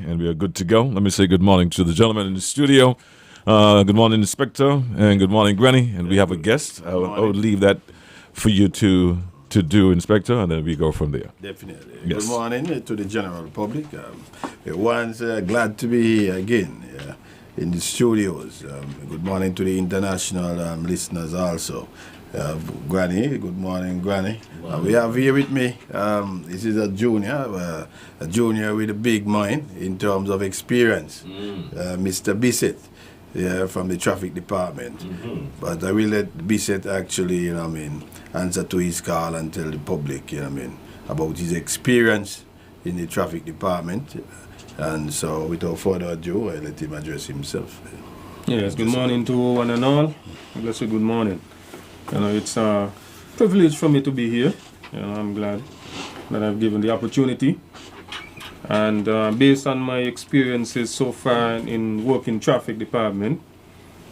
and we are good to go. Let me say good morning to the gentleman in the studio. Good morning, Inspector, and good morning, Granny. And we have a guest. I would leave that for you to do, Inspector, and then we go from there. Definitely. Yes. Good morning to the general public. Everyone's glad to be here again in the studios. Good morning to the international listeners also. Granny, good morning, Granny. We have here with me, this is a junior with a big mind in terms of experience, Mr. Bissett, from the traffic department. But I will let Bissett actually, answer to his call and tell the public, about his experience in the traffic department. And so, without further ado, I let him address himself. Yes, good morning to one and all. Blessed good morning. It's a privilege for me to be here. I'm glad that I've given the opportunity. And based on my experiences so far in working traffic department,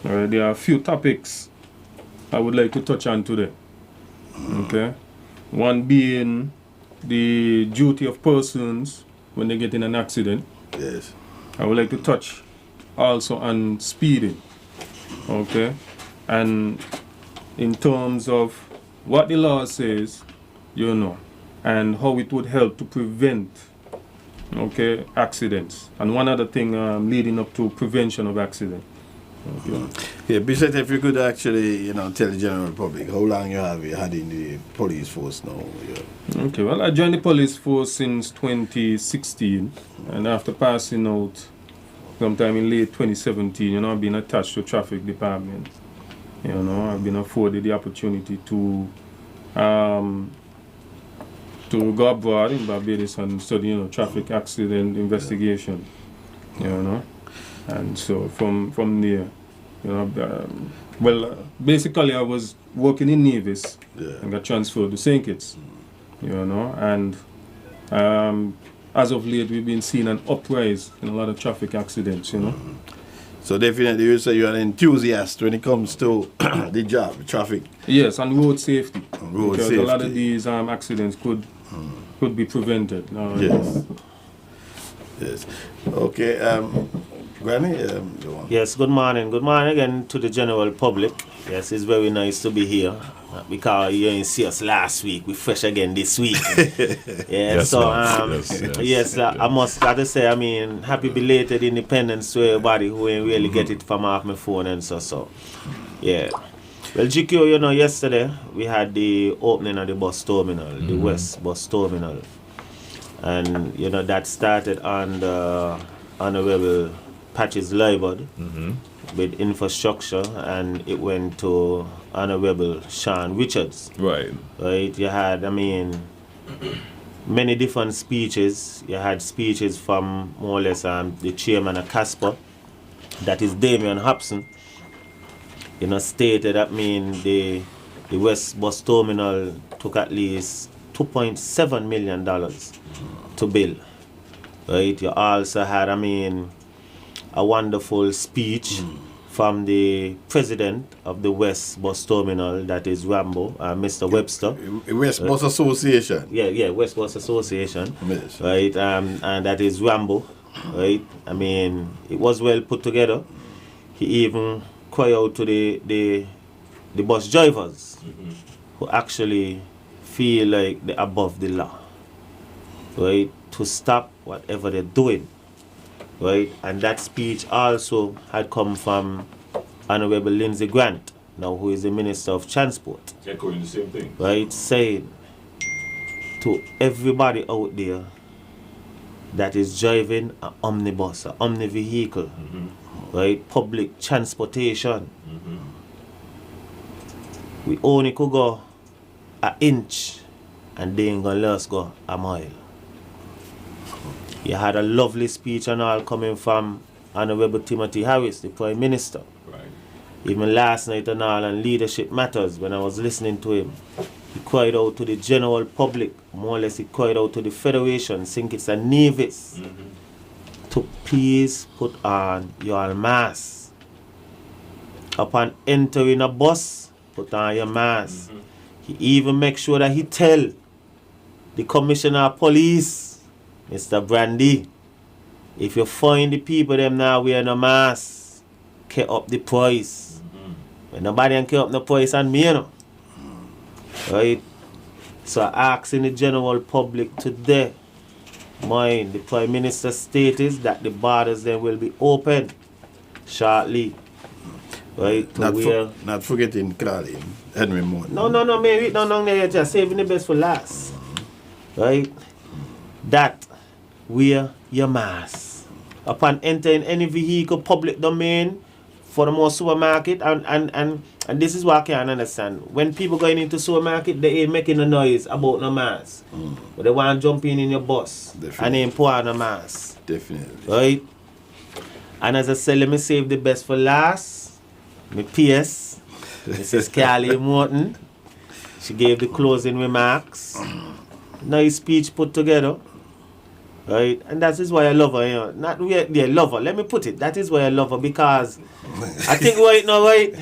there are a few topics I would like to touch on today. Okay, one being the duty of persons when they get in an accident. Yes. I would like to touch also on speeding. Okay, and in terms of what the law says, and how it would help to prevent, accidents. And one other thing leading up to prevention of accident. Okay. Yeah, Bissett, if you could actually, tell the general public how long you have had in the police force now. Yeah. Okay, well, I joined the police force since 2016, and after passing out sometime in late 2017, I've been attached to traffic department. I've been afforded the opportunity to go abroad in Barbados and study, traffic accident investigation, and so from there, basically I was working in Nevis and got transferred to St. Kitts, and as of late we've been seeing an uprise in a lot of traffic accidents, So definitely you say you're an enthusiast when it comes to the job, traffic. Yes, and road safety. Road because safety. A lot of these accidents could be prevented. Yes. Yes. Okay, Granny, you want? Yes, good morning. Good morning again to the general public. Yes, it's very nice to be here. Because you didn't see us last week. We're fresh again this week. Yes, yes. I must have to say, happy belated independence to everybody who ain't really get it from off my phone and so. Yeah. Well, GQ, yesterday we had the opening of the bus terminal, the West Bus Terminal. And, that started on the Honorable Patches Liebert with infrastructure, and it went to Honorable Sean Richards. Right. Right. You had, many different speeches. You had speeches from more or less the chairman of CASPA, that is Damian Hobson. Stated that the West Bus Terminal took at least $2.7 million to build. Right. You also had, a wonderful speech from the president of the West Bus Terminal, that is Rambo, Mr. Webster. West Bus Association. Yeah, West Bus Association. Yes. Right, and that is Rambo. Right, it was well put together. He even cried out to the bus drivers who actually feel like they're above the law. Right, to stop whatever they're doing. Right, and that speech also had come from Honorable Lindsey Grant, now who is the Minister of Transport. Echoing the same thing. Right, saying to everybody out there that is driving an omnibus, an omni vehicle, right, public transportation, we only could go an inch and they ain't gonna let us go a mile. You had a lovely speech and all coming from Honorable Timothy Harris, the Prime Minister. Right. Even last night and all on Leadership Matters, when I was listening to him, he cried out to the general public, more or less he cried out to the Federation, St. Kitts and Nevis, to please put on your mask. Upon entering a bus, put on your mask. He even make sure that he tell the Commissioner of Police, Mr. Brandy, if you find the people them now wearing a mask, keep up the price. When nobody can keep up the price and me, you know. Right? So asking the general public today, mind the Prime Minister stated that the borders then will be open shortly. Right? Not forgetting Claudine, Henry Morton. No, maybe no, just saving the best for last. Right? That wear your mask. Upon entering any vehicle, public domain, for the most supermarket, and this is what I can't understand. When people going into supermarket, they ain't making a noise about no mask. But they want to jump in your bus. Definitely. And they ain't pour on a mask. Definitely. Right? And as I said, let me save the best for last. My PS, Mrs. Carly Morton. She gave the closing remarks. Nice speech put together. Right? And that is why I love her, you know. Not really love her. Let me put it. That is why I love her, because I think right now, right,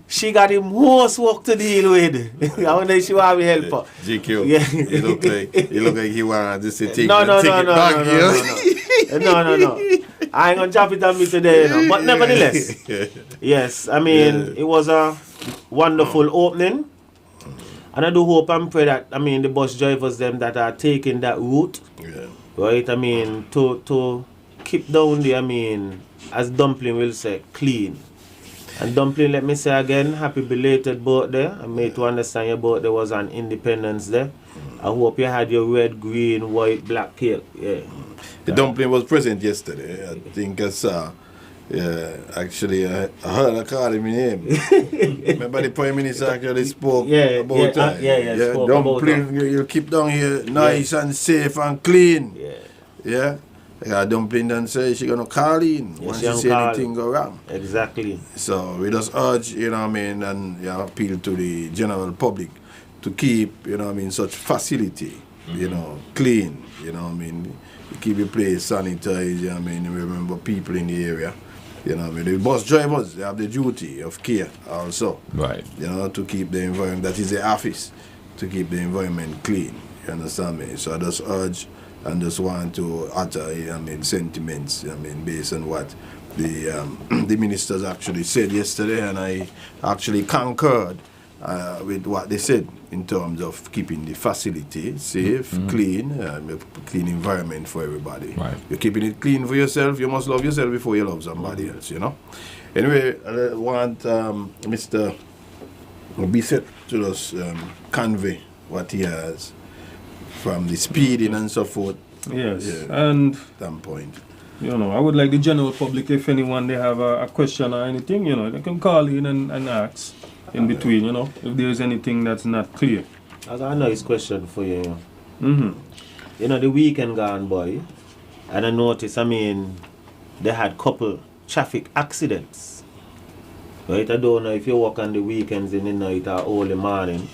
she got the most work to deal with. I wonder if she want me help her. GQ. Yeah. He look like he want to take No. it back. No. I ain't gonna jump it on me today, you know. But nevertheless, yes, I mean, it was a wonderful opening. And I do hope and pray that, I mean, the bus drivers them that are taking that route, right, I mean, to keep down the, I mean, as Dumpling will say, clean. And Dumpling, let me say again, happy belated birthday. I made to understand your birthday was on Independence Day. I hope you had your red, green, white, black cake. Yeah. The Dumpling was present yesterday. I think I saw. Actually, I heard her call him name. Remember the Prime Minister actually spoke about that. Spoke Dumpling, about you keep down here nice and safe and clean. Yeah. Dumpling then say she gonna call in once she see anything go wrong. Exactly. So we just urge, you know what I mean, and appeal to the general public to keep, you know what I mean, such facility, you know, clean, you know what I mean. Keep the place sanitized, you know what I mean. Remember people in the area. You know, the bus drivers, they have the duty of care also. Right. You know, to keep the environment, that is the office, to keep the environment clean. You understand me? So I just urge and just want to utter, I mean, sentiments, I mean, based on what the ministers actually said yesterday, and I actually concurred with what they said in terms of keeping the facility safe, clean, clean environment for everybody. Right. You're keeping it clean for yourself, you must love yourself before you love somebody else, you know. Anyway, I want Mr. Bissett to just convey what he has from the speeding and so forth. Yes, and standpoint. You know, I would like the general public, if anyone they have a question or anything, you know, they can call in and ask in between, you know, if there is anything that's not clear. I got a nice question for you. You know, the weekend gone by, and I noticed, I mean, they had couple traffic accidents. Right? I don't know if you work on the weekends in the night or early morning.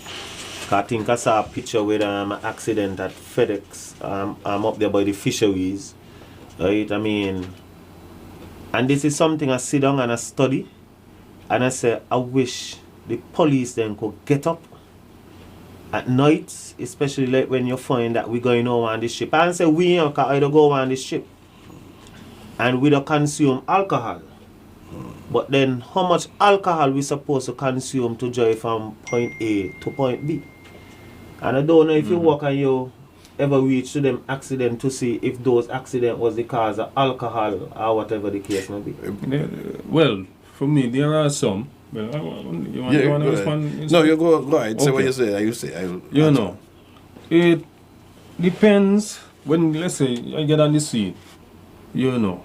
I think I saw a picture with an accident at FedEx. I'm up there by the fisheries. Right? I mean, and this is something I sit down and I study. And I say, I wish the police then could get up at night, especially like when you find that we're going over on the ship. I say we can either go on the ship and we don't consume alcohol. But then how much alcohol we supposed to consume to drive from point A to point B? And I don't know if you walk and you ever reach to them accident to see if those accident was the cause of alcohol or whatever the case may be. Well, for me there are some. Well, you want to respond? No, you go ahead. Say what you say. You know, it depends when, let's say, I get on the scene, you know.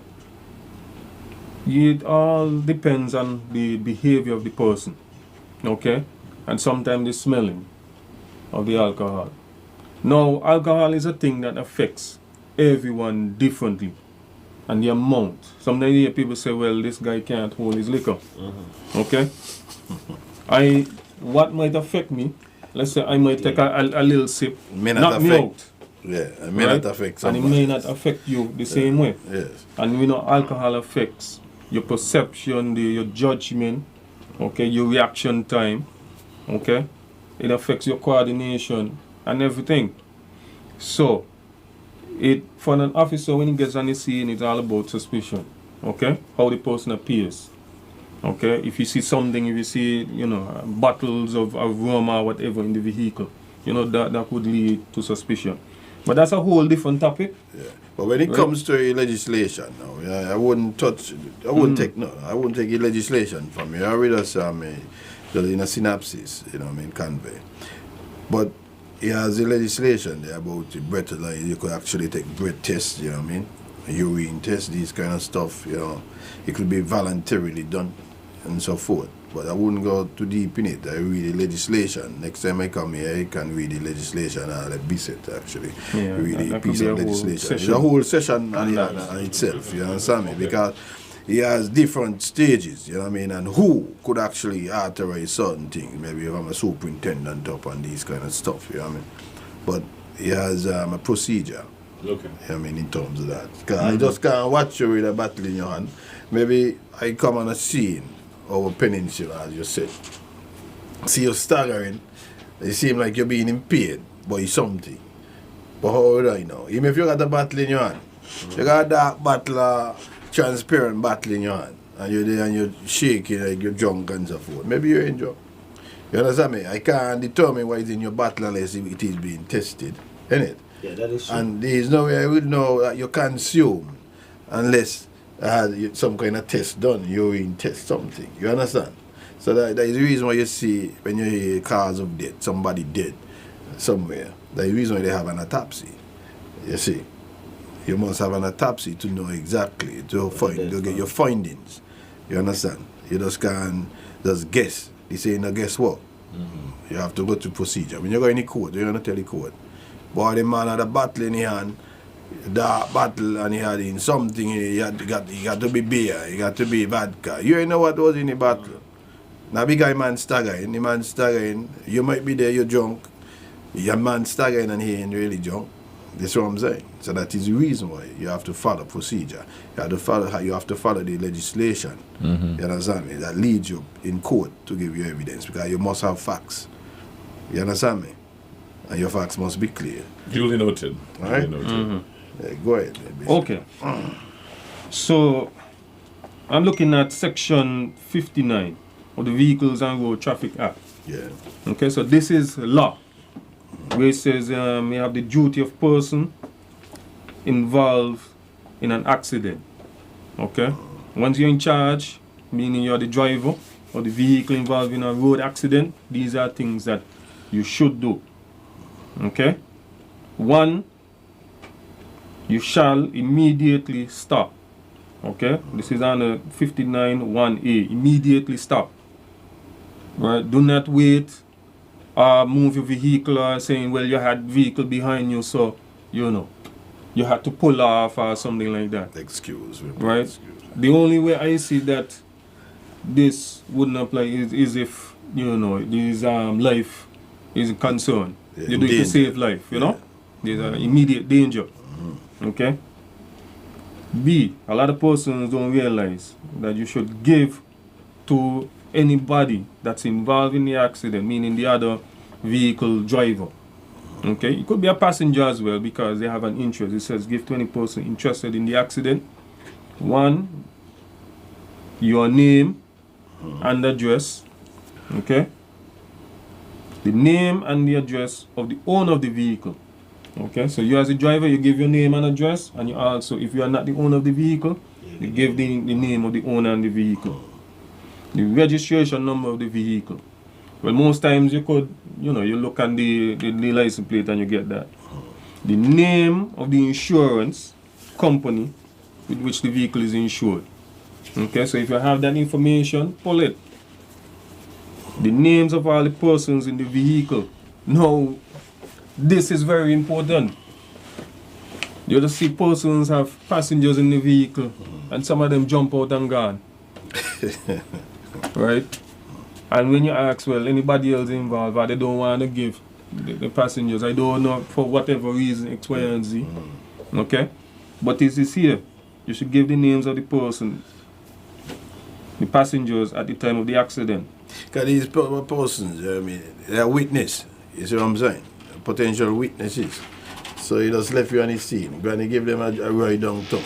It all depends on the behavior of the person, okay? And sometimes the smelling of the alcohol. Now, alcohol is a thing that affects everyone differently. And the amount. Sometimes you hear people say, well, this guy can't hold his liquor. Okay? What might affect me, let's say I might take a little sip, knock me out. Yeah, it may not affect somebody. And it may not affect you the same way. Yes. And we know alcohol affects your perception, your judgment, okay, your reaction time, okay? It affects your coordination and everything. So, For an officer, when he gets on the scene, it's all about suspicion. Okay? How the person appears. Okay? If you see something, if you see, bottles of rum or whatever in the vehicle, that could lead to suspicion. But that's a whole different topic. Yeah. But when it comes to legislation now, I wouldn't take legislation from you. I read us just in a synopsis, convey. But he has the legislation there about the breath, like you could actually take breath tests, urine tests, these kind of stuff, it could be voluntarily done and so forth. But I wouldn't go too deep in it. I read the legislation. Next time I come here, I can read the legislation. I'll let Bissett actually read a piece of legislation. It's a whole session on itself, you understand me? Because he has different stages, and who could actually authorize certain things. Maybe if I'm a superintendent up on these kind of stuff, But he has a procedure, in terms of that. Because I just can't watch you with a battle in your hand. Maybe I come on a scene over Peninsula, as you said. See you staggering, it seems like you're being impaired by something. But how would I know? Even if you got a battle in your hand, you got a dark battle, transparent battle in your hand, and you're there and you're shaking like you're drunk and so forth. Maybe you're in drunk. You understand me? I can't determine what is in your battle unless it is being tested, innit? Yeah, that is true. And there is no way I would know that you consume unless some kind of test done, urine test, something. You understand? So that is the reason why you see when you hear cause of death, somebody dead somewhere. That is the reason why they have an autopsy. You see? You must have an autopsy to know exactly, to get your findings. You understand? You just can't just guess. They say no guess what? You have to go to procedure. When you go in the court, you're going to tell the court. Boy, the man had a battle in his hand, dark battle, and he had in something, he got to be beer, he got to be vodka. You know what was in the battle. Now big guy man staggering, the man staggering, you might be there, you're drunk. Your man staggering and he ain't really drunk. That's what I'm saying. So that is the reason why you have to follow procedure. You have to follow the legislation. You understand me? That leads you in court to give you evidence because you must have facts. You understand me? And your facts must be clear. Duly noted. All right? Yeah, go ahead. Okay. So, I'm looking at section 59 of the Vehicles and Road Traffic Act. Yeah. Okay, so this is law, where it says you have the duty of person involved in an accident. Okay? Once you're in charge, meaning you're the driver or the vehicle involved in a road accident, these are things that you should do. Okay? 1, you shall immediately stop. Okay? This is under 59(1)(a). Immediately stop. Right? Do not wait or move your vehicle or saying, well, you had vehicle behind you, so, you had to pull off or something like that. Excuse me. Right? Excuse me. The only way I see that this wouldn't apply is if, this life is a concern. Yeah, You do it to save life, There's an immediate danger. Okay? B, a lot of persons don't realize that you should give to anybody that's involved in the accident, meaning the other vehicle driver. Okay? It could be a passenger as well because they have an interest. It says give to any person interested in the accident. 1, your name and address. Okay? The name and the address of the owner of the vehicle. Okay, so you as a driver, you give your name and address, and you also, if you are not the owner of the vehicle, you give the name of the owner and the vehicle. The registration number of the vehicle. Well, most times you could, you look at the license plate and you get that. The name of the insurance company with which the vehicle is insured. Okay, so if you have that information, pull it. The names of all the persons in the vehicle. Now, this is very important. You just see persons have passengers in the vehicle and some of them jump out and gone. Right? And when you ask, well, anybody else involved, or they don't want to give the passengers, I don't know, for whatever reason, X, Y, and Z. Okay? But this is here. You should give the names of the person, the passengers at the time of the accident. Because these persons, they are witness. You see what I'm saying? Potential witnesses. So he just left you on the scene. Granny give them a ride down tongue.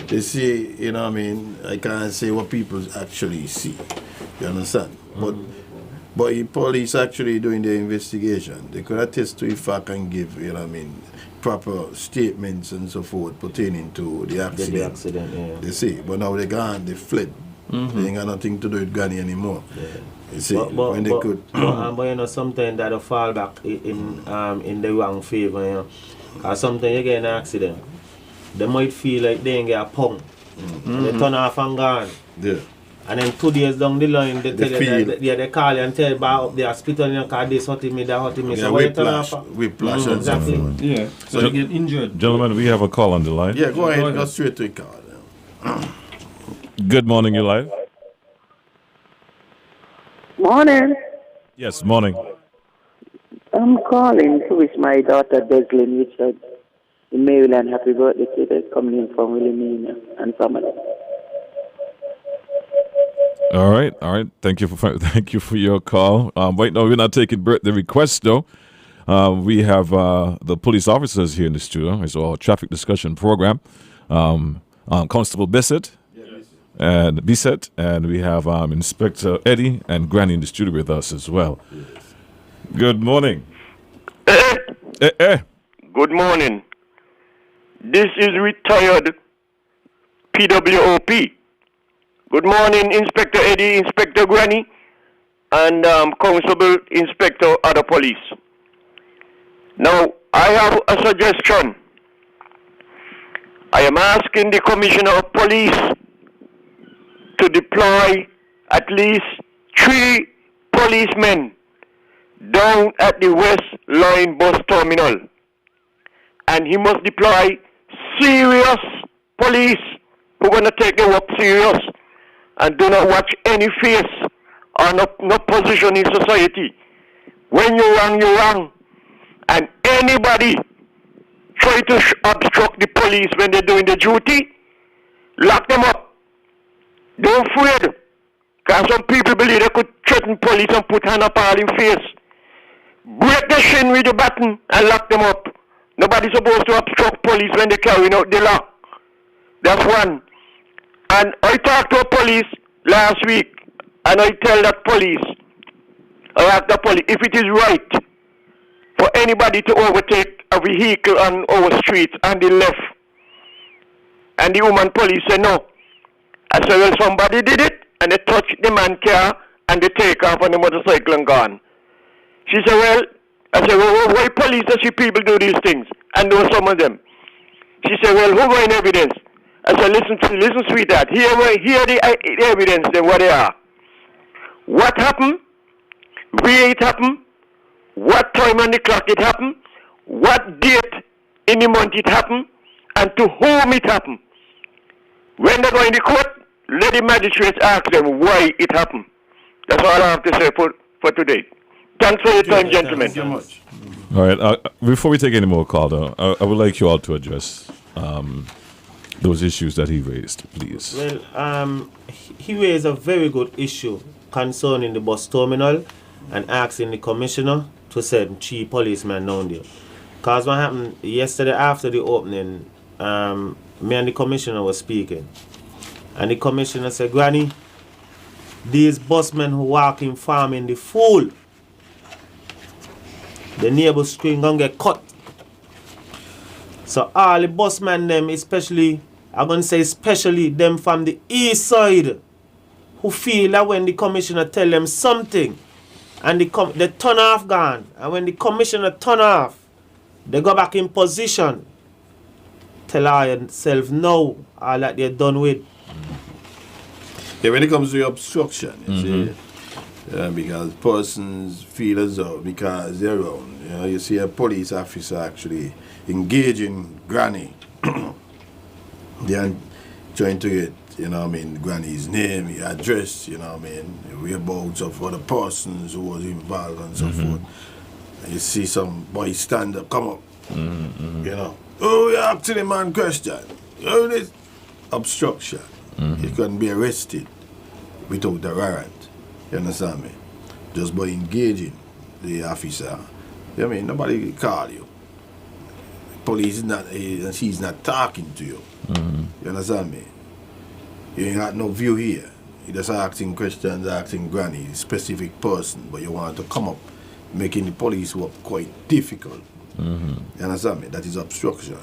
They see, you know what I mean, I can't say what people actually see. You understand? But the police actually doing the investigation. They could attest to if I can give, you know what I mean, proper statements and so forth pertaining to the accident. The accident, yeah. They see. But now they gone, they fled. They ain't got nothing to do with Granny anymore. Yeah. You see, But when they could. but you know, sometimes that'll fall back in the wrong favor, you know. Or sometimes you get an accident. They might feel like they ain't get a pong. And they turn off and gone. Yeah. And then 2 days down the line, they tell you feel- that, they call you and tell you back up there, spit on your car, this hurting me, that hurting me. Yeah, So when you turn whiplash. off, Whiplash and so exactly. forth. Yeah. So you get injured. Gentlemen, we have a call on the line. Yeah, go ahead. ahead. Go straight to the card. Good morning, you're live. Morning. Yes, morning. I'm calling to wish my daughter Deslyn Richard in Maryland happy birthday today, coming in from Wilhelmina and family. All right. Thank you for your call. Right now, we're not taking birthday requests though. We have the police officers here in the studio. It's our traffic discussion program. Constable Bissett and we have Inspector Eddie and Granny in the studio with us as well. Good morning. Good morning. This is retired PWOP. Good morning, Inspector Eddie, Inspector Granny, and Constable Inspector of the Police. Now, I have a suggestion. I am asking the Commissioner of Police to deploy at least 3 policemen down at the West Line bus terminal. And he must deploy serious police who are going to take their work serious and do not watch any face or no position in society. When you're wrong, you're wrong. And anybody try to obstruct the police when they're doing their duty, lock them up. Don't afraid. Because some people believe they could threaten police and put hand up all in face. Break the shin with the baton and lock them up. Nobody's supposed to obstruct police when they're carrying out the law. That's one. And I talked to a police last week, and I tell that police, I ask the police, if it is right for anybody to overtake a vehicle on our streets on the left. And the woman police said no. I said, well, somebody did it, and they touched the man's car, and they take off on the motorcycle and gone. She said, well, I said, well, why police does see people do these things? And there were some of them. She said, well, who got evidence? I said, listen, sweetheart, here the evidence, then what they are. What happened? Where it happened? What time on the clock it happened? What date in the month it happened? And to whom it happened? When they go in the court, let the magistrates ask them why it happened. That's all I have to say for today. Thanks for your time, gentlemen. Thank you much. All right. Before we take any more call, though, I would like you all to address those issues that he raised, please. Well, he raised a very good issue concerning the bus terminal and asking the commissioner to send 3 policemen down there. Because what happened yesterday after the opening, me and the commissioner were speaking. And the commissioner said, Granny, these busmen who walk in farming the fool, the neighbor screen gonna get cut. So all the busmen them, especially them from the east side, who feel that when the commissioner tell them something, and they turn off gun, and when the commissioner turn off, they go back in position. Tell yourself no, all that they're done with. Yeah, when it comes to obstruction, you see, because persons feel as though because they're wrong, you see a police officer actually engaging Granny. They're trying to get, Granny's name, her address, whereabouts of other persons who was involved and so forth. And you see some boy stand up, come up, oh, you're asking the man question. Oh, this obstruction. You couldn't be arrested without a warrant. You understand me? Just by engaging the officer. Nobody call you. police is not, and she's not talking to you. You understand me? You ain't got no view here. You just asking questions, asking granny, specific person, but you want to come up, making the police work quite difficult. You understand me? That is obstruction.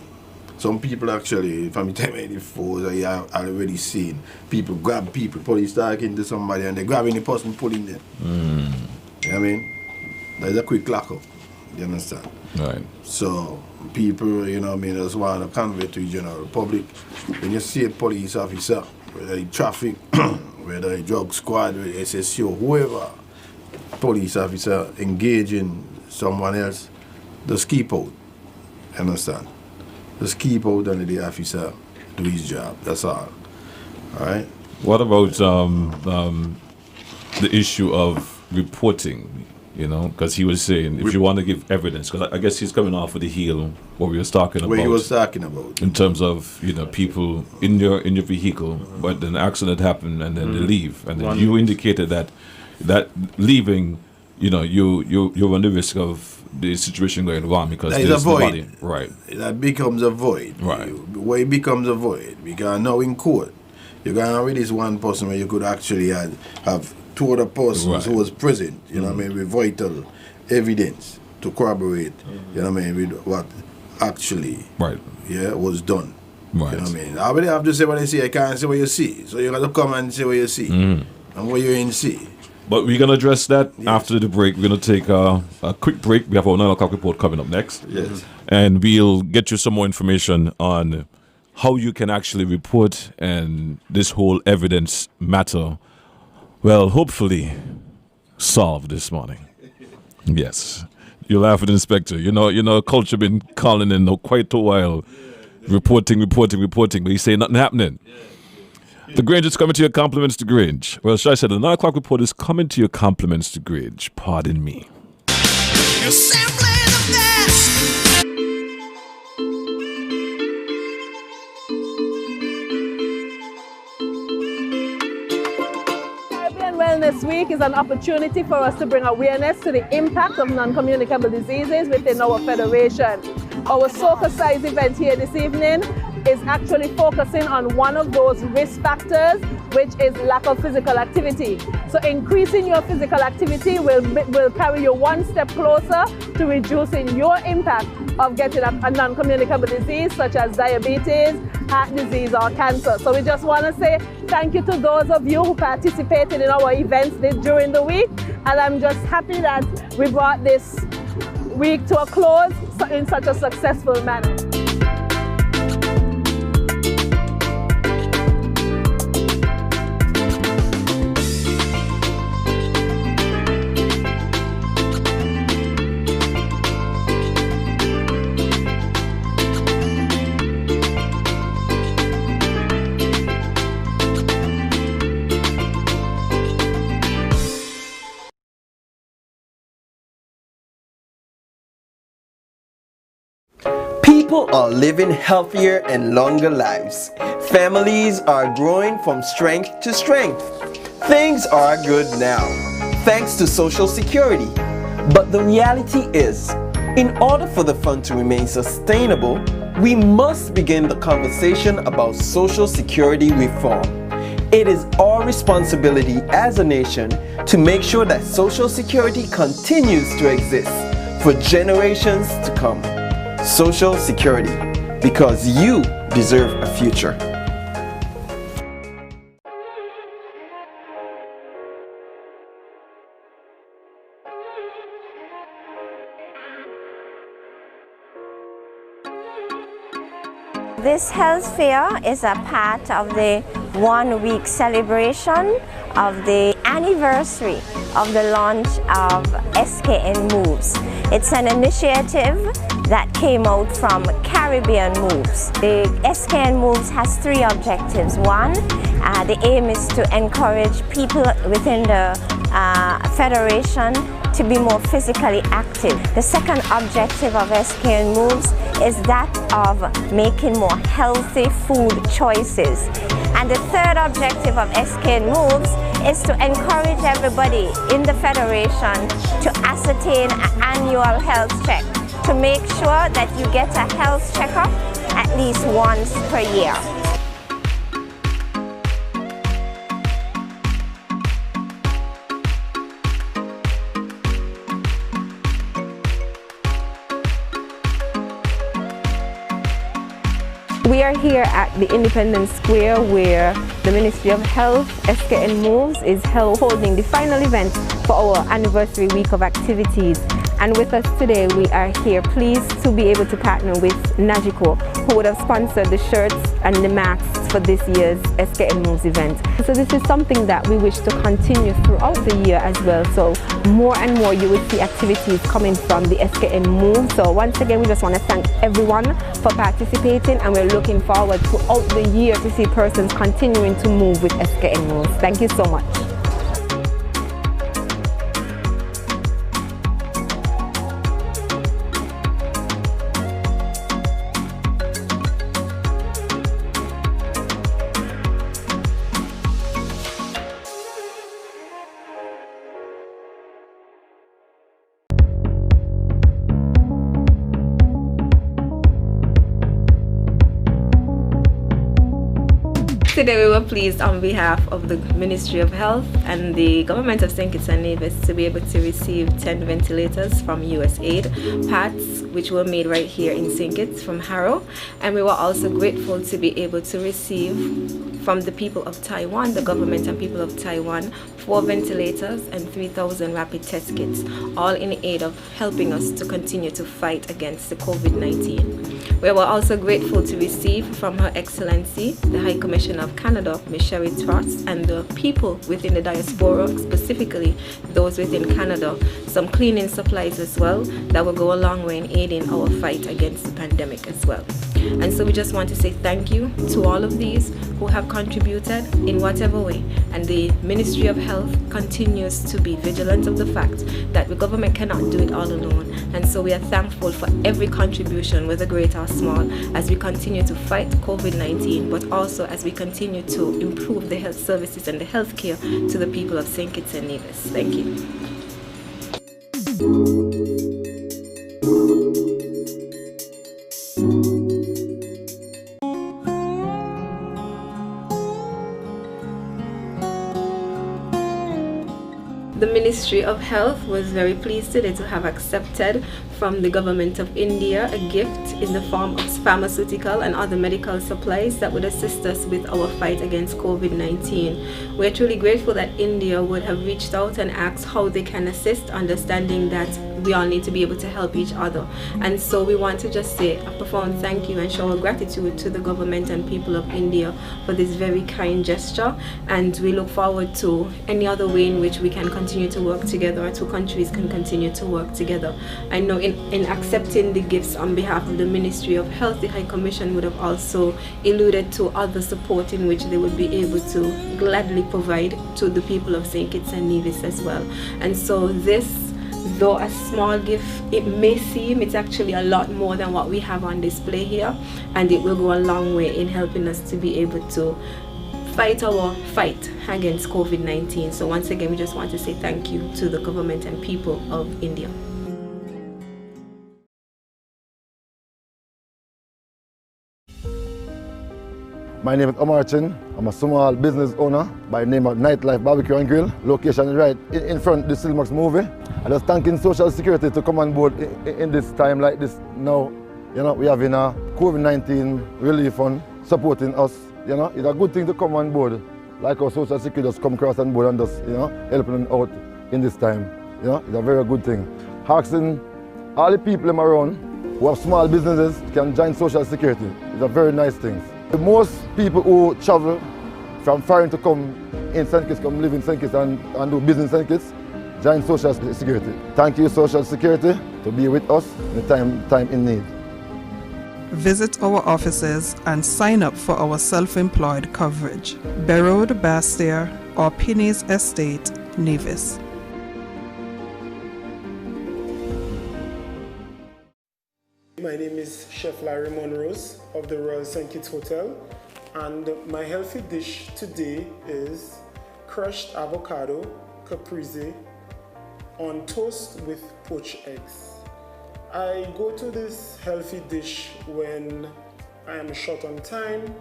Some people actually, from the time before, I have already seen people grab people, police talking to somebody, and they're grabbing the person, pulling them. You know what I mean? There's a quick lockup. You understand? Right. So people, you know what I mean, just want to convey to the general public. When you see a police officer, whether it's traffic, whether it's drug squad, whether it's SSO, whoever, police officer engaging someone else, just keep out. Understand? Just keep out and let the officer do his job. That's all. All right? What about the issue of reporting? You know, because he was saying if you want to give evidence, because I guess he's coming off of the heel what we was talking about. What he was talking about. In terms of, you know, people in your vehicle, but an accident happened and then they leave, and then you indicated that leaving, you know, you run the risk of the situation going wrong because that there's nobody. Void. Right. That becomes a void. Right. Why it becomes a void? Because now in court, you can release one person where you could actually have two other persons who was present, you know what I mean, with vital evidence to corroborate, you know what I mean, with what actually was done. Right. You know what I mean? I really have to say what I see, I can't say what you see. So you got to come and say what you see and what you ain't see. But we're going to address that after the break. We're going to take a quick break. We have our 9 o'clock report coming up next. Yes. And we'll get you some more information on how you can actually report and this whole evidence matter, well, hopefully solved this morning. Yes. You're laughing, Inspector. You know, culture been calling in quite a while, reporting, but he's saying nothing happening. The Grange is coming to your compliments to Grange. Well, should I say the 9 o'clock report is coming to your compliments to Grange. Pardon me. You're simply the best. Caribbean Wellness Week is an opportunity for us to bring awareness to the impact of non-communicable diseases within our federation. Our Soca Size event here this evening is actually focusing on one of those risk factors, which is lack of physical activity. So increasing your physical activity will carry you one step closer to reducing your impact of getting a non-communicable disease such as diabetes, heart disease, or cancer. So we just want to say thank you to those of you who participated in our events during the week, and I'm just happy that we brought this week to a close in such a successful manner. People are living healthier and longer lives. Families are growing from strength to strength. Things are good now, thanks to Social Security. But the reality is, in order for the fund to remain sustainable, we must begin the conversation about Social Security reform. It is our responsibility as a nation to make sure that Social Security continues to exist for generations to come. Social Security, because you deserve a future. This health fair is a part of the 1 week celebration of the anniversary of the launch of SKN Moves. It's an initiative that came out from Caribbean Moves. The SKN Moves has 3 objectives. One, the aim is to encourage people within the Federation to be more physically active. The second objective of SKN Moves is that of making more healthy food choices. And the third objective of SKN Moves is to encourage everybody in the Federation to ascertain an annual health check to make sure that you get a health checkup at least once per year. We are here at the Independence Square where the Ministry of Health, SKN Moves, is holding the final event for our anniversary week of activities. And with us today, we are here pleased to be able to partner with Nagico, who would have sponsored the shirts and the masks for this year's SKN Moves event. So this is something that we wish to continue throughout the year as well. So more and more you will see activities coming from the SKN Move. So once again, we just want to thank everyone for participating, and we're looking forward throughout the year to see persons continuing to move with SKN Moves. Thank you so much. Today we were pleased on behalf of the Ministry of Health and the Government of St. Kitts and Nevis to be able to receive 10 ventilators from USAID, parts which were made right here in St. Kitts from Harrow. And we were also grateful to be able to receive from the people of Taiwan, the government and people of Taiwan, 4 ventilators and 3,000 rapid test kits, all in aid of helping us to continue to fight against the COVID-19. We were also grateful to receive from Her Excellency, the High Commissioner of Canada, Ms. Sherry Truss, and the people within the diaspora, specifically those within Canada, some cleaning supplies as well that will go a long way in aiding our fight against the pandemic as well. And so we just want to say thank you to all of these who have contributed in whatever way. And the Ministry of Health continues to be vigilant of the fact that the government cannot do it all alone. And so we are thankful for every contribution, whether great or small, as we continue to fight COVID-19, but also as we continue to improve the health services and the health care to the people of St. Kitts and Nevis. Thank you. The Ministry of Health was very pleased today to have accepted from the Government of India a gift in the form of pharmaceutical and other medical supplies that would assist us with our fight against COVID-19. We're truly grateful that India would have reached out and asked how they can assist, understanding that we all need to be able to help each other. And so we want to just say a profound thank you and show our gratitude to the government and people of India for this very kind gesture. And we look forward to any other way in which we can continue to work together, our two countries can continue to work together. I know in accepting the gifts on behalf of the Ministry of Health, the High Commission would have also alluded to other support in which they would be able to gladly provide to the people of St. Kitts and Nevis as well. And so this, though a small gift it may seem, it's actually a lot more than what we have on display here, and it will go a long way in helping us to be able to fight our fight against COVID-19. So once again, we just want to say thank you to the government and people of India. My name is Omar Chin. I'm a small business owner by the name of Nightlife Barbecue and Grill. Location right in front of the Silmax movie. I just thanking Social Security to come on board in this time like this now. You know, we having a COVID-19 relief fund supporting us. You know, it's a good thing to come on board. Like our Social Security just come across on board and just, you know, helping out in this time. You know, it's a very good thing. Asking all the people around who have small businesses can join Social Security. It's a very nice thing. Most people who travel from foreign to come in St. Kitts, come live in St. Kitts and do business in St. Kitts, join Social Security. Thank you, Social Security, to be with us in the time in need. Visit our offices and sign up for our self-employed coverage. Berrode, Bastair, or Penny's Estate, Nevis. My name is Chef Larry Monrose of the Royal St. Kitts Hotel, and my healthy dish today is crushed avocado caprese on toast with poached eggs. I go to this healthy dish when I am short on time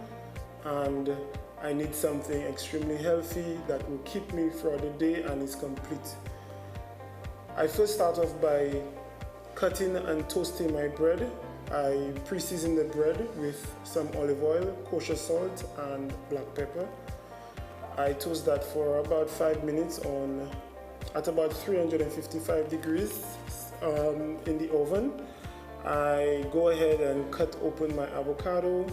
and I need something extremely healthy that will keep me throughout the day and is complete. I first start off by cutting and toasting my bread. I pre-season the bread with some olive oil, kosher salt and black pepper. I toast that for about 5 minutes at about 355 degrees in the oven. I go ahead and cut open my avocado,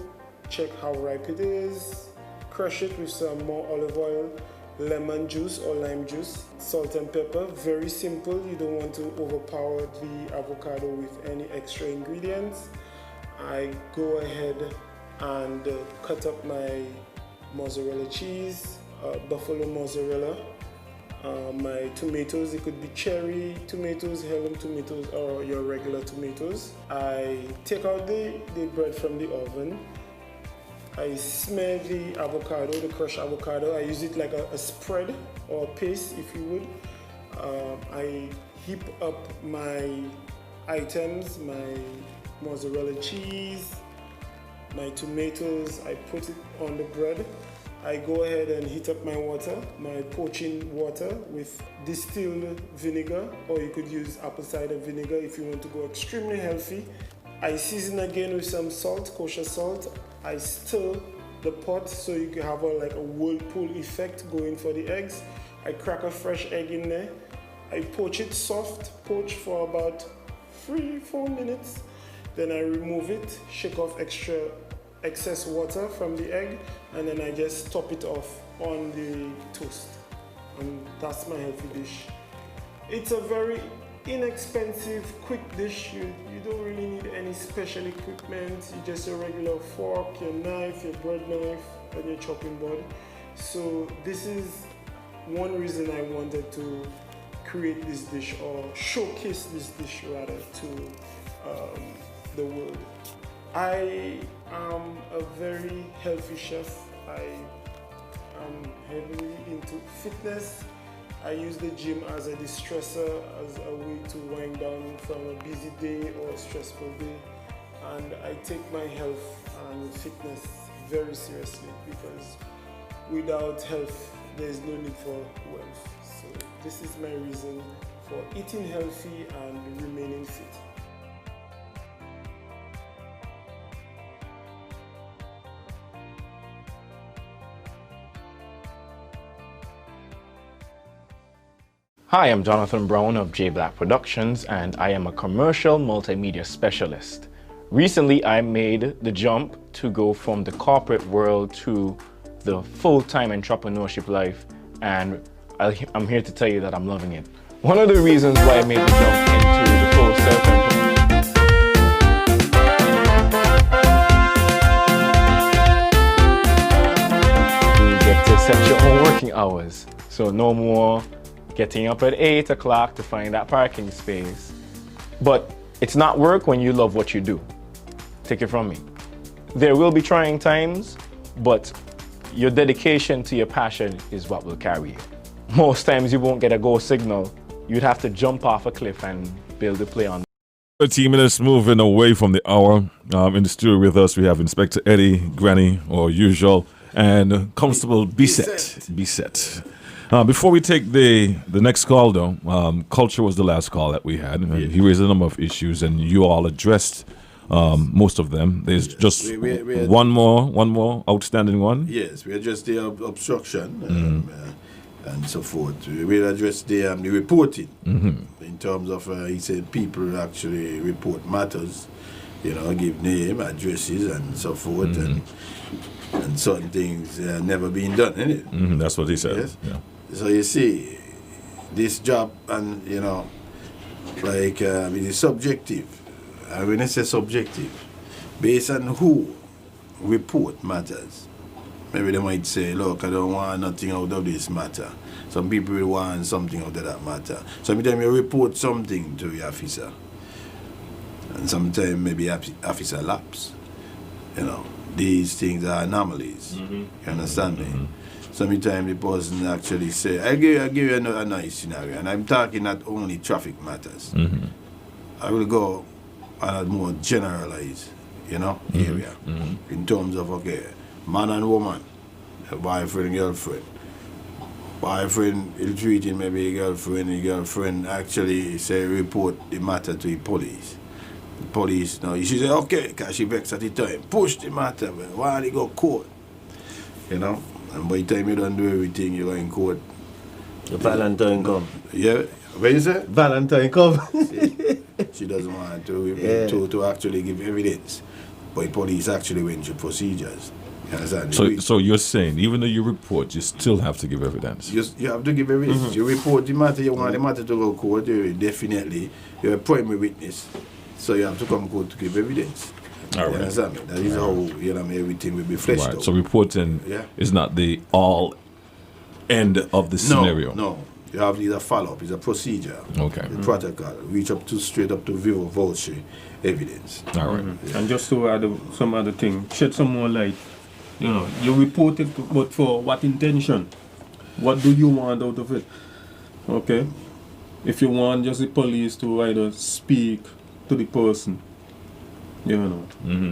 check how ripe it is, crush it with some more olive oil, lemon juice or lime juice, salt and pepper. Very simple. You don't want to overpower the avocado with any extra ingredients. I go ahead and cut up my mozzarella cheese, buffalo mozzarella, my tomatoes. It could be cherry tomatoes, heirloom tomatoes, or your regular tomatoes. I take out the bread from the oven. I smear the avocado, the crushed avocado. I use it like a spread or a paste, if you would. I heap up my items, my mozzarella cheese, my tomatoes. I put it on the bread. I go ahead and heat up my water, my poaching water with distilled vinegar, or you could use apple cider vinegar if you want to go extremely healthy. I season again with some salt, kosher salt. I stir the pot so you can have like a whirlpool effect going for the eggs. I crack a fresh egg in there. I poach it soft, poach for about 3-4 minutes. Then I remove it, shake off excess water from the egg, and then I just top it off on the toast. And that's my healthy dish. It's a very inexpensive, quick dish. You don't really need any special equipment. You just your regular fork, your knife, your bread knife, and your chopping board. So this is one reason I wanted to create this dish, or showcase this dish rather, to the world. I am a very healthy chef. I am heavily into fitness. I use the gym as a distressor, as a way to wind down from a busy day or a stressful day. And I take my health and fitness very seriously, because without health, there is no need for wealth. So this is my reason for eating healthy and remaining fit. Hi, I'm Jonathan Brown of J Black Productions, and I am a commercial multimedia specialist. Recently, I made the jump to go from the corporate world to the full-time entrepreneurship life, and I'm here to tell you that I'm loving it. One of the reasons why I made the jump into the full self-employment you get to set your own working hours, so no more getting up at 8 o'clock to find that parking space. But it's not work when you love what you do. Take it from me. There will be trying times, but your dedication to your passion is what will carry you. Most times you won't get a go signal. You'd have to jump off a cliff and build a play on. 13 minutes moving away from the hour. In the studio with us, we have Inspector Eddie, Granny, or usual, and Constable Bisset. Before we take the next call, though, Culture was the last call that we had. He raised a number of issues, and you all addressed most of them. There's just one more outstanding one. Yes, we addressed the obstruction and so forth. We addressed the reporting in terms of, he said people actually report matters, give name, addresses, and so forth, and certain things never been done, innit? That's what he said. Yes? Yeah. So you see, this job, and it is subjective. And when I say subjective, based on who report matters. Maybe they might say, look, I don't want nothing out of this matter. Some people will want something out of that matter. Sometimes you report something to the officer, and sometimes maybe officer lapse. These things are anomalies. You understand me? Sometimes the person actually say, I'll give you a nice scenario, and I'm talking not only traffic matters. I will go on a more generalized, area. In terms of, okay, man and woman, boyfriend, girlfriend. Boyfriend is treating maybe a girlfriend, the girlfriend actually say report the matter to the police. The police, now she say, okay, because she vexed at the time, push the matter, man. Why they go court? And by the time you don't do everything, you go in court. The Valentine come. Yeah, what you say? Valentine come. She doesn't want to actually give evidence. But the police actually went through procedures. You understand? So you're saying even though you report, you still have to give evidence? You have to give evidence. You report the matter, you want the matter to go court, you're a primary witness. So you have to come court to give evidence. All right. You understand me? That is how everything will be fleshed out. So reporting is not the all end of the scenario. No. You have either follow up, it's a procedure. Okay. The protocol. Reach up to straight up to view voucher evidence. All right. And just to add some other thing, shed some more light. You report it, but for what intention? What do you want out of it? Okay? If you want just the police to either speak to the person, you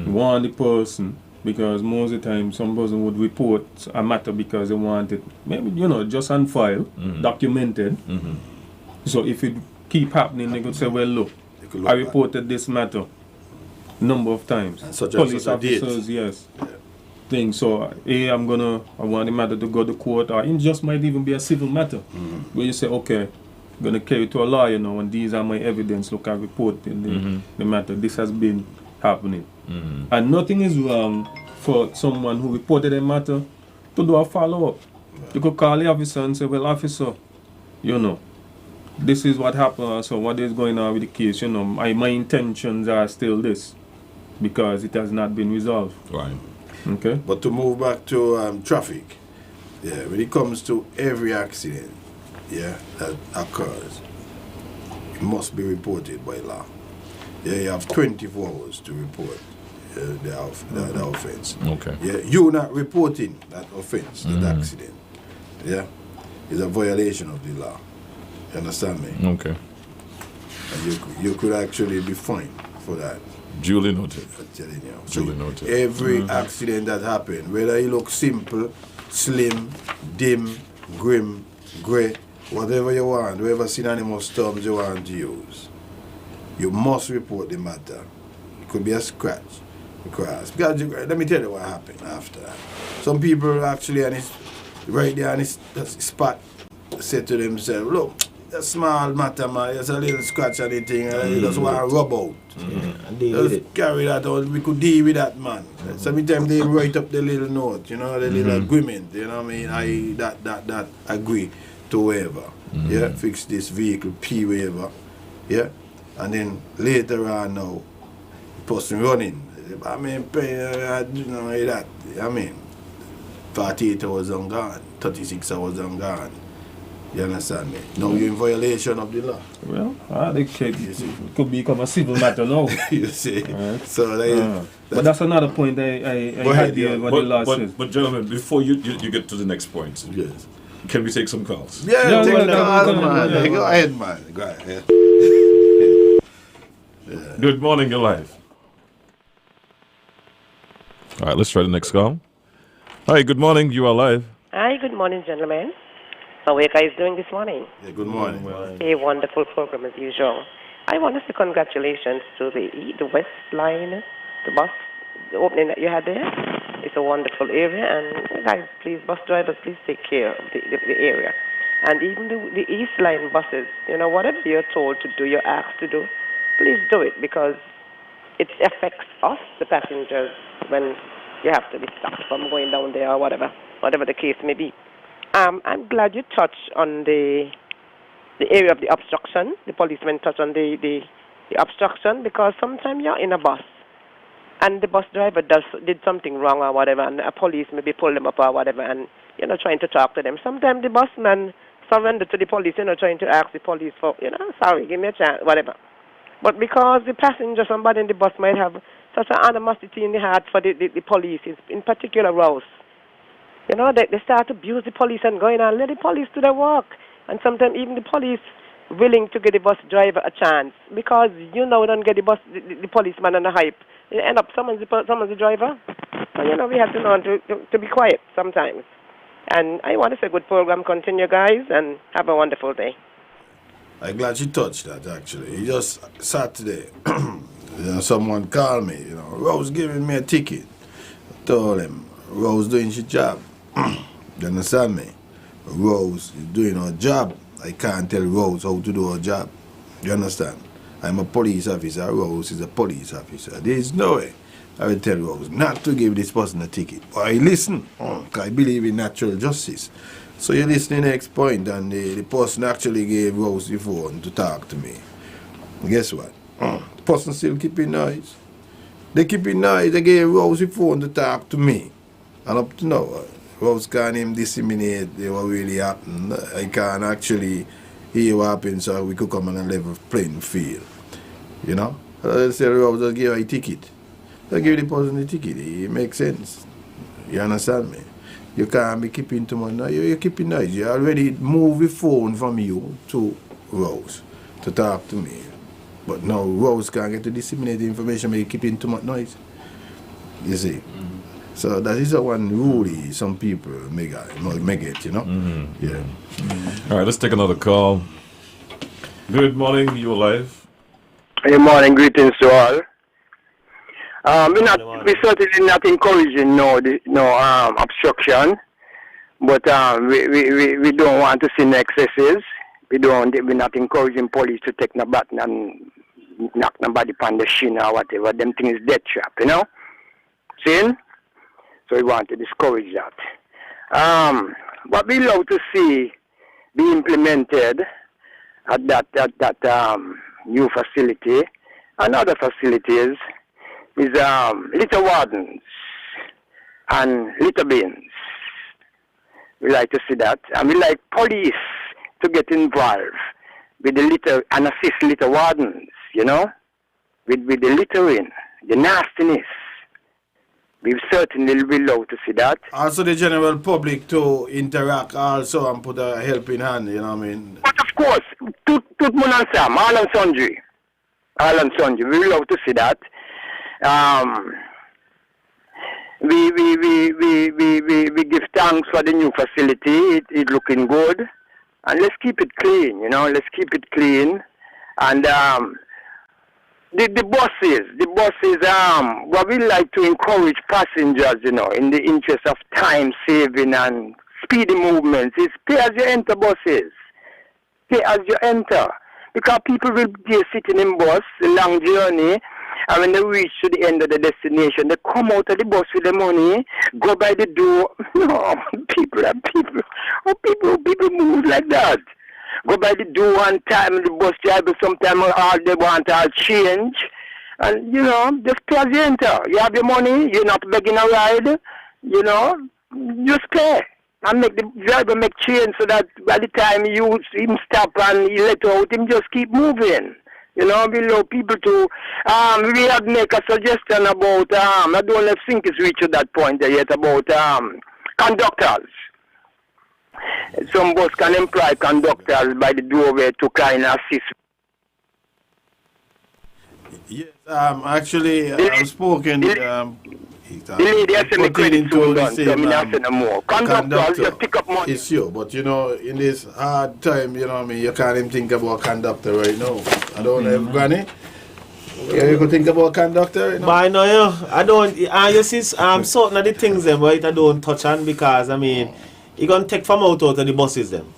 want the person, because most of the time some person would report a matter because they want it, maybe, just on file, documented. So if it keep happening, they could say, well, look, I reported this matter number of times. And such police such officers, yes. Thing. So, I want the matter to go to court, or it just might even be a civil matter, where you say, okay, I'm going to carry it to a lawyer now, and these are my evidence, look, I report in the matter, this has been happening. And nothing is wrong for someone who reported a matter to do a follow-up. You could call the officer and say, well, officer, this is what happened, so what is going on with the case, my intentions are still this, because it has not been resolved. Right. Okay. But to move back to traffic, when it comes to every accident, that occurs, it must be reported by law. You have 24 hours to report the offense. Okay. You not reporting that offense, that accident, is a violation of the law. You understand me? Okay. And you could actually be fined for that. Duly noted. I'm telling you. Duly noted. Every accident that happened, whether you look simple, slim, dim, grim, grey, whatever you want, whatever synonymous terms you want to use, you must report the matter. It could be a scratch, because let me tell you what happened after that. Some people actually, right there on this spot, said to themselves, look, a small matter, man, there's a little scratch on the thing, you just want to rub out. Just carry that out, we could deal with that, man. Sometimes they write up the little note, the little agreement, I that agree to waiver, fix this vehicle, P waiver, and then later on now, person running, that, 48 hours on gone, 36 hours on gone. You understand me? Now you're in violation of the law. Well, it could become a civil matter now. You see? Right. So but that's another point I had here, what the law says. But gentlemen, before you get to the next point, can we take some calls? Take the calls, man. Go ahead, man. Go ahead. Good morning, you're live. All right, let's try the next call. Hi, good morning, you are live. Hi, good morning, gentlemen. How are you guys doing this morning? Yeah, good morning. A wonderful program as usual. I want to say congratulations to the West Line, the bus, the opening that you had there. It's a wonderful area, and guys, please, bus drivers, please take care of the area. And even the East Line buses, whatever you're told to do, you're asked to do, please do it, because it affects us, the passengers, when you have to be stopped from going down there or whatever the case may be. I'm glad you touched on the area of the obstruction. The policeman touched on the obstruction, because sometimes you're in a bus and the bus driver did something wrong or whatever, and a police maybe pull them up or whatever, and trying to talk to them. Sometimes the busman surrender to the police, trying to ask the police for, sorry, give me a chance, whatever. But because the passenger, somebody in the bus might have such an animosity in the heart for the police, in particular Rouse. They start to abuse the police and going on, let the police do their work. And sometimes even the police willing to give the bus driver a chance, because you know, don't get the policeman on the hype. You end up someone's the driver. So, you know, we have to know to be quiet sometimes. And I want to say good program. Continue, guys, and have a wonderful day. I'm glad you touched that, actually. It just Saturday, someone called me, Rose giving me a ticket. I told him, Rose doing her job. You understand me? Rose is doing her job. I can't tell Rose how to do her job. You understand? I'm a police officer. Rose is a police officer. There is no way I will tell Rose not to give this person a ticket. But I listen, because I believe in natural justice. So you listen to the next point, and the person actually gave Rose the phone to talk to me. Guess what? The person still keeping noise. They keeping noise. They gave Rose the phone to talk to me. And up to now, Rose can't even disseminate what really happened. I can't actually hear what happened, so we could come on a level playing field. You know? They say Rose just give her a ticket. They give the person the ticket. It makes sense. You understand me? You can't be keeping too much noise. You're keeping noise. You already moved the phone from you to Rose to talk to me. But now Rose can't get to disseminate the information, but you're keeping too much noise. You see? Mm-hmm. So that is the one rule some people make it, you know? Mm-hmm. Yeah. Mm-hmm. All right, let's take another call. Good morning, you're live. Good morning, greetings to all. We certainly not encouraging no obstruction, but we don't want to see no excesses. We're not encouraging police to take no button and knock nobody upon the shin or whatever. Them things is death trap, you know? See? So we want to discourage that. What we love to see be implemented at that new facility and other facilities is litter wardens and litter bins. We like to see that. And we like police to get involved with the litter and assist litter wardens, you know, with the littering, the nastiness. We certainly will love to see that. Also the general public to interact also and put a helping hand, you know what I mean? But of course, Tut Mun and Sam, all and sundry. We will love to see that. We give thanks for the new facility. It looking good. And let's keep it clean, you know, let's keep it clean. And the buses, what we like to encourage passengers, you know, in the interest of time saving and speedy movements, is pay as you enter buses. Pay as you enter. Because people will be sitting in bus, a long journey, and when they reach to the end of the destination, they come out of the bus with the money, go by the door. No, people move like that. Go by the door one time, the bus driver sometimes all they want all change. And, you know, just pay as you enter. You have your money, you're not begging a ride, you know, just pay. And make the driver make change so that by the time him stop and he let out, him just keep moving. You know, we love people to, we have make a suggestion about, I don't think it's reached to that point yet, about conductors. Some bus can employ conductors by the doorway to kind of assist. Yes, actually, I've spoken. The lady has sent me credit to done, so I'm not saying no more. Conductors just pick up money. It's you, but you know, in this hard time, you know what I mean, you can't even think about conductor right now. I don't know if Granny, you could think about conductor, you know? But I know, I don't, you see, certain of the things them, right, I don't touch on because, I mean, you can take from out of the buses them.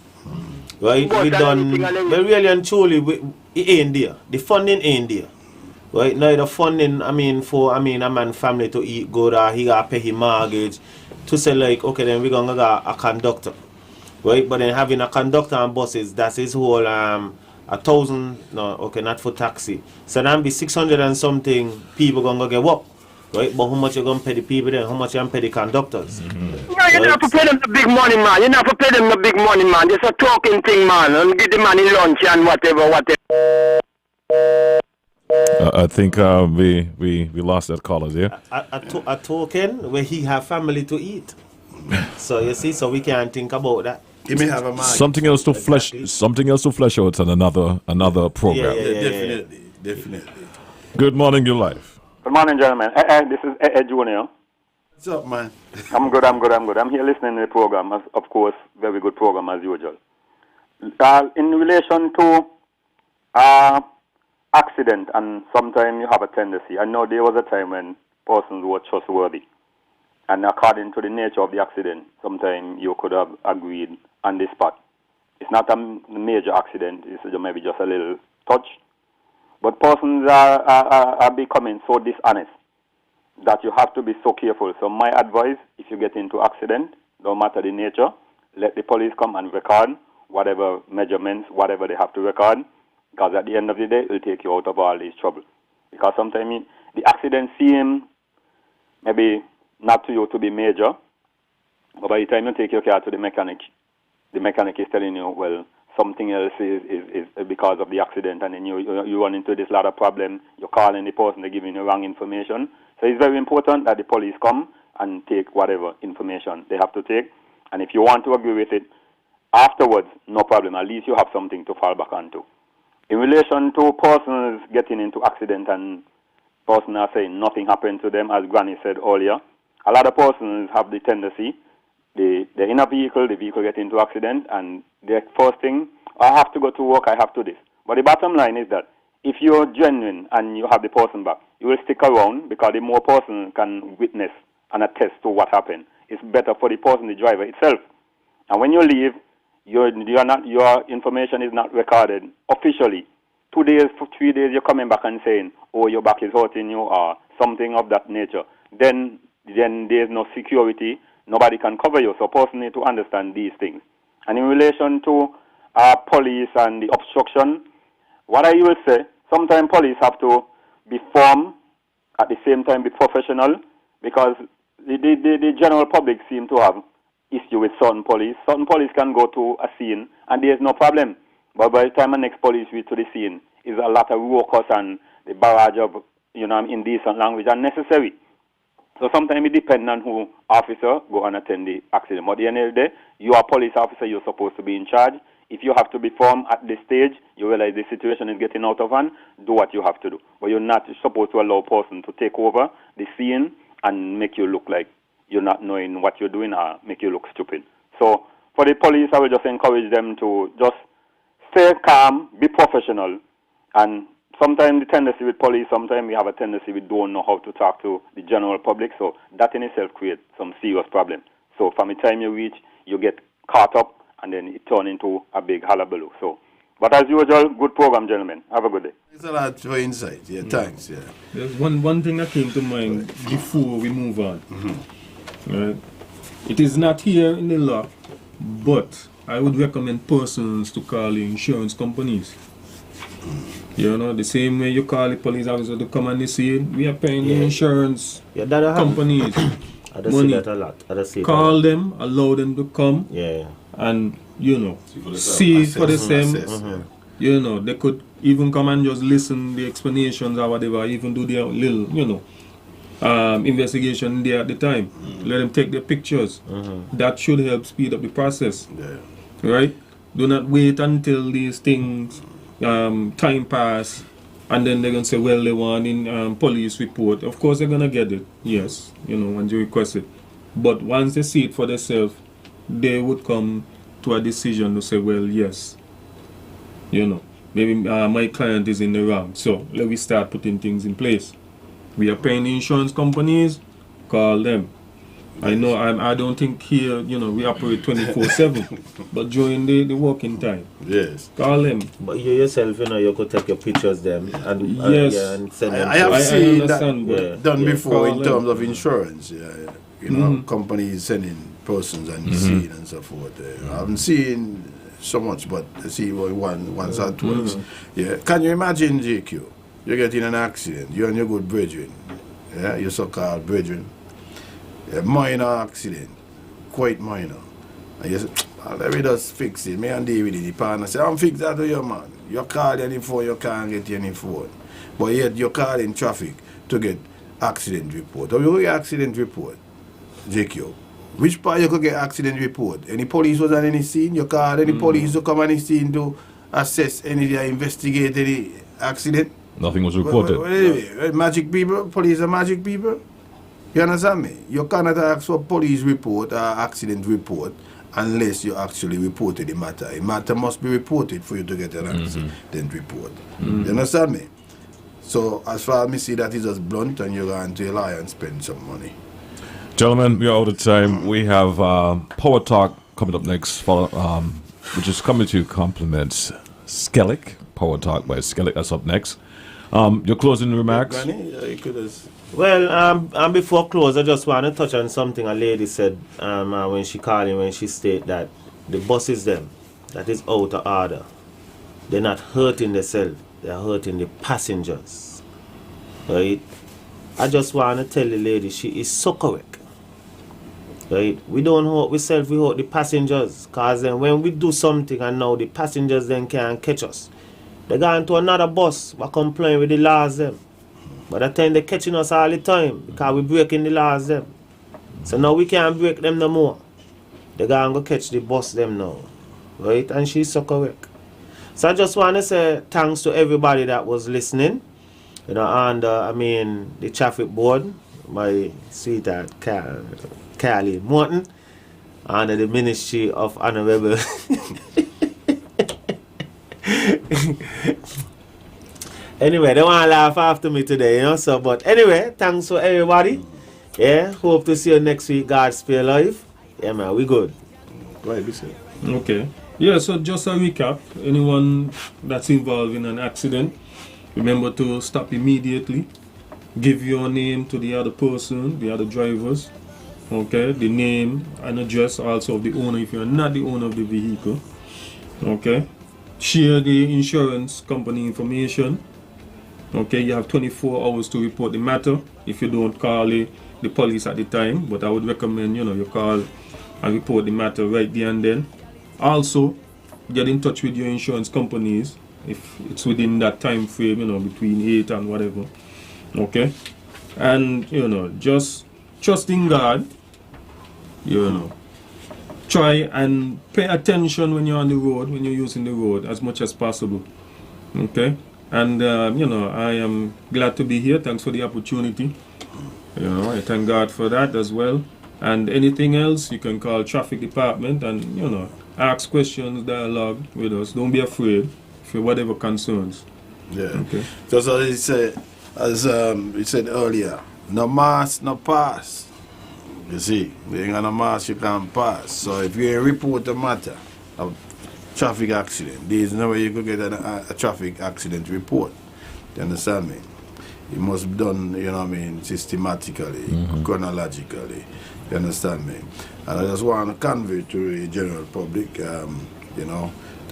Right? We done, but really and truly, it ain't there. The funding ain't there. Right now the funding, a man family to eat good, he gotta pay his mortgage, to say like, okay, then we're gonna get a conductor. Right? But then having a conductor on buses, that's his whole 1,000, no, okay, not for taxi. So then be 600 and something people gonna get work. Right? But how much you gonna pay the people then? How much you gonna pay the conductors? Mm-hmm. No, you don't have to pay them the big money, man. You don't have to pay them the big money, man. Just a talking thing, man. And give the money lunch and whatever. I think we lost that caller there. A token where he have family to eat. So you see, so we can't think about that. He may have a market. Something else to flesh out on another program. Definitely. Good morning, your life. Good morning, gentlemen. This is Ed Junior. What's up, man? I'm good. I'm here listening to the program. Of course, very good program as usual. In relation to accident, and sometimes you have a tendency. I know there was a time when persons were trustworthy, and according to the nature of the accident, sometimes you could have agreed on the spot. It's not a major accident. It's maybe just a little touch. But persons are becoming so dishonest that you have to be so careful. So my advice, if you get into accident, no matter the nature, let the police come and record whatever measurements, whatever they have to record, because at the end of the day, it will take you out of all this trouble. Because sometimes the accident seems maybe not to you to be major, but by the time you take your car to the mechanic is telling you, well, something else is because of the accident, and then you run into this lot of problem. You're calling the person, they're giving you wrong information. So it's very important that the police come and take whatever information they have to take. And if you want to agree with it, afterwards, no problem. At least you have something to fall back onto. In relation to persons getting into accident and persons are saying nothing happened to them, as Granny said earlier, a lot of persons have the tendency, they're in a vehicle, the vehicle gets into accident, and the first thing, I have to go to work, I have to this. But the bottom line is that if you're genuine and you have the person back, you will stick around, because the more person can witness and attest to what happened, it's better for the person, the driver itself. And when you leave, your information is not recorded officially. 2 days, 3 days, you're coming back and saying, oh, your back is hurting you, or something of that nature. Then there's no security. Nobody can cover you. So person need to understand these things. And in relation to police and the obstruction, what I will say, sometimes police have to be firm, at the same time be professional, because the general public seem to have issue with certain police. Certain police can go to a scene and there's no problem. But by the time the next police reach to the scene, is a lot of ruckus and the barrage of, indecent language unnecessary. So sometimes it depends on who officer go and attend the accident. But at the end of the day, you are a police officer, you're supposed to be in charge. If you have to be firm at this stage, you realize the situation is getting out of hand, do what you have to do. But you're not supposed to allow a person to take over the scene and make you look like you're not knowing what you're doing or make you look stupid. So for the police, I will just encourage them to just stay calm, be professional, and sometimes the tendency with police, sometimes we have a tendency we don't know how to talk to the general public, so that in itself creates some serious problems. So from the time you reach, you get caught up, and then it turns into a big hullabaloo. So, but as usual, good program, gentlemen. Have a good day. Thanks a lot for insight. Yeah, thanks. Yeah. There's one thing that came to mind before we move on. Right? It is not here in the law, but I would recommend persons to call the insurance companies. The same way you call the police officer to come on the scene, we are paying the insurance companies money. That a lot. Call them, allow them to come, and see for the same. They could even come and just listen the explanations or whatever, even do their little, investigation there at the time. Let them take their pictures. That should help speed up the process. Right? Do not wait until these things time pass and then they're going to say, well, they want in police report. Of course they're going to get it, yes, once you request it. But once they see it for themselves, they would come to a decision to say, well, yes, maybe my client is in the wrong, so let me start putting things in place. We are paying the insurance companies, call them. I know I don't think here, we operate 24/7, but during the working time, yes, call them. But you yourself, you could take your pictures them and yes, and send them. I have seen that done before in them. terms of insurance. Companies sending persons on the scene and so forth. I haven't seen so much, but I see once or twice. Yeah, can you imagine, JQ? You get in an accident, you and your good brethren, your so-called brethren. A minor accident, quite minor. And you say, let me just fix it. Me and David, the partner, say, I'm fix that to you, man. You call any phone, you can't get any phone. But yet you're calling traffic to get accident report. Or you accident report, JQ. which part you could get accident report? Any police was on any scene? You call any police to come on the scene to assess any investigate any accident? Nothing was reported. Well, magic people, police are magic people. You understand me? You cannot ask for police report or accident report unless you actually reported the matter. A matter must be reported for you to get an accident report. You understand me? So as far as me see that is just blunt and you're going to a lawyer and spend some money. Gentlemen, we are out of time. We have Power Talk coming up next, which is coming to complement Skellick. Power Talk by Skellick, that's up next. Your closing remarks? Well, and before close, I just want to touch on something a lady said when she called in, when she stated that the buses them, that is out of order. They're not hurting themselves, they're hurting the passengers. Right? I just want to tell the lady she is so correct. Right? We don't hurt ourselves, we hurt the passengers. Because then when we do something and now the passengers then can't catch us, they go into another bus, we're complying with the laws them. But that time they're catching us all the time because we're breaking the laws them. So now we can't break them no more. They go catch the bus them now. Right? And she's so correct. So I just want to say thanks to everybody that was listening. You know, and the traffic board, my sweetheart Carly Morton, under the Ministry of Honorable Anyway, they want to laugh after me today, you know. So, but anyway, thanks for everybody. Yeah, hope to see you next week. God spare life. Yeah, man, we good. Right, be safe. Okay. Yeah, so just a recap. Anyone that's involved in an accident, remember to stop immediately. Give your name to the other person, the other drivers. Okay, the name and address also of the owner if you're not the owner of the vehicle. Okay. Share the insurance company information. Okay, you have 24 hours to report the matter if you don't call the police at the time. But I would recommend, you call and report the matter right there and then. Also, get in touch with your insurance companies if it's within that time frame, between 8 and whatever. Okay? And, just trust in God, Try and pay attention when you're on the road, when you're using the road as much as possible. Okay? And, I am glad to be here. Thanks for the opportunity. I thank God for that as well. And anything else, you can call traffic department and, ask questions, dialogue with us. Don't be afraid for whatever concerns. Yeah. Okay. Just as we said earlier, no mask, no pass. You see, we ain't got no mask, you can't pass. So if you report a matter of traffic accident, there's no way you could get a traffic accident report. You understand me? It must be done, systematically, chronologically. You understand me? And I just want to convey to the general public,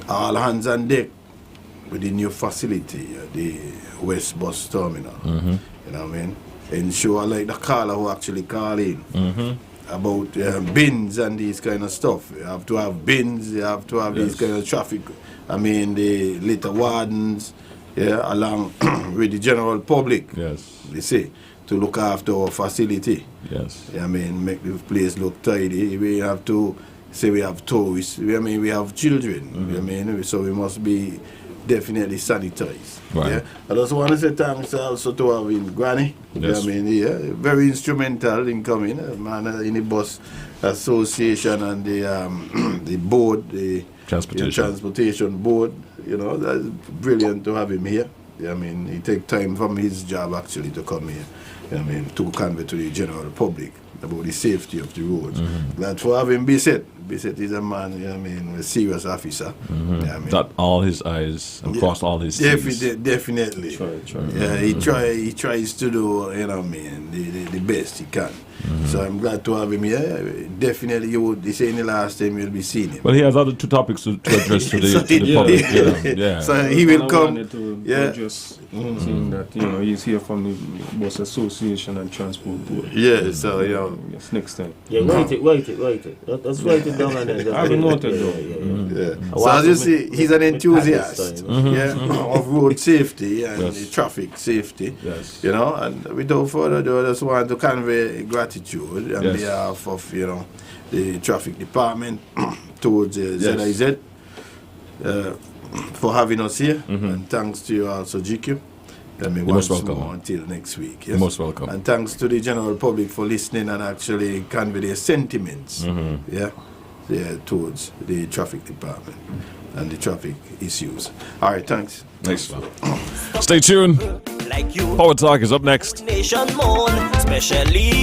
all hands on deck with the new facility, the West Bus Terminal. You know what I mean? Ensure like the caller who actually call in about bins and these kind of stuff. You have to have bins, you have to have these kind of traffic. The litter wardens, along with the general public. Yes. You see, to look after our facility. Yes. Make the place look tidy. We have to say we have tourists. We have children. So we must be definitely sanitized. Right. Yeah. I just want to say thanks also to our Granny. Yes. Very instrumental in coming. Man in the bus association and the board, the transportation board. That's brilliant to have him here. He take time from his job actually to come here. To convey to the general public about the safety of the roads. Glad for having Bissett. Bissett is a man, a serious officer. Dot all his I's and cross all his T's. Definitely. He tries to do, the best he can. So I'm glad to have him here. Definitely, this ain't the last time you'll be seeing him. Well, he has other two topics to address to the public. Yeah. So he will come. Just saying that he's here from the Bus Association and Transport Board. Yeah. So yes, next time. Yeah, write it. Let's write it down and then just I have noted down. Yeah. So as you see, he's an enthusiast. Of road safety and the traffic safety. Yes. And without further ado, I just want to convey gratitude on behalf of the traffic department towards ZIZ for having us here, and thanks to you also, GQ. You're most welcome. More until next week. You're most welcome. And thanks to the general public for listening and actually convey their sentiments towards the traffic department and the traffic issues. All right, thanks. Next one. Stay tuned. Power Talk is up next. Nation mourn, especially